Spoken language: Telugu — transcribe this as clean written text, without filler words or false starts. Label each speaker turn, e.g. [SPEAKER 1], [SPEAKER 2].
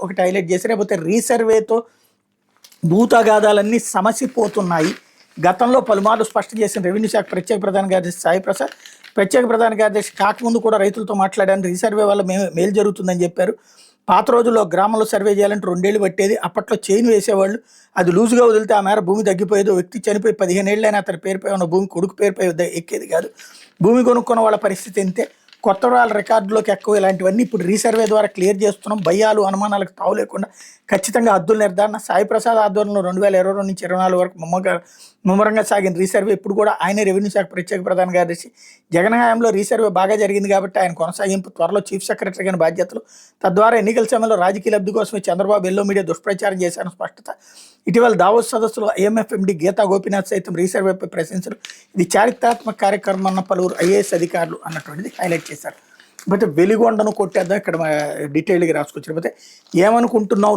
[SPEAKER 1] ఒకటి హైలైట్ చేశారు. లేకపోతే రీసర్వేతో భూతగాదాలన్నీ సమసిపోతున్నాయి. గతంలో పలుమార్లు స్పష్టం చేసిన రెవెన్యూ శాఖ ప్రత్యేక ప్రధాన కార్యదర్శి సాయి ప్రసాద్ ప్రత్యేక ప్రధాన కార్యదర్శి కాకముందు కూడా రైతులతో మాట్లాడాను. రీసర్వే వల్ల మేలు జరుగుతుందని చెప్పారు. పాత రోజుల్లో గ్రామంలో సర్వే చేయాలంటే 2 ఏళ్ళు పట్టేది. అప్పట్లో చైన్ వేసేవాళ్ళు. అది లూజుగా వదిలితే ఆ మేర భూమి తగ్గిపోయేది. వ్యక్తి చనిపోయి 15 ఏళ్ళైనా అతని పేరుపై ఉన్న భూమి కొడుకు పేరుపై ఎక్కేది కాదు. భూమి కొనుక్కున్న వాళ్ళ పరిస్థితి అంతే. కొత్త వాళ్ళ రికార్డులోకి ఎక్కువ ఇలాంటివన్నీ ఇప్పుడు రీసర్వే ద్వారా క్లియర్ చేస్తున్నాం. భయాలు అనుమానాలకు తావు లేకుండా ఖచ్చితంగా హద్దుల నిర్ధారణ. సాయి ప్రసాద్ ఆధ్వర్యంలో 2022 నుంచి 24 వరకు ముమ్మరంగా సాగిన రీసర్వే ఇప్పుడు కూడా ఆయనే రెవెన్యూ శాఖ ప్రత్యేక ప్రధాన కార్యదర్శి. జగన్ హయాంలో రీసర్వే బాగా జరిగింది కాబట్టి ఆయన కొనసాగింపు. త్వరలో చీఫ్ సెక్రటరీగా బాధ్యతలు. తద్వారా ఎన్నికల సమయంలో రాజకీయ లబ్ధి కోసమే చంద్రబాబు ఎల్లో మీడియా దుష్ప్రచారం చేశారని స్పష్టత. ఇటీవల దావోస్ సదస్సులో ఐఎంఎఫ్ ఎండి గీతా గోపీనాథ్ సైతం రీసర్వేపై ప్రశంసలు. ఇది చారిత్రాత్మక కార్యక్రమం అన్న పలువురు ఐఏఎస్ అధికారులు అన్నటువంటిది హైలైట్ చేశారు. అయితే వెలిగొండను కొట్టేద్దాం ఇక్కడ డీటెయిల్గా రాసుకొచ్చారు. అయితే ఏమనుకుంటున్నావు?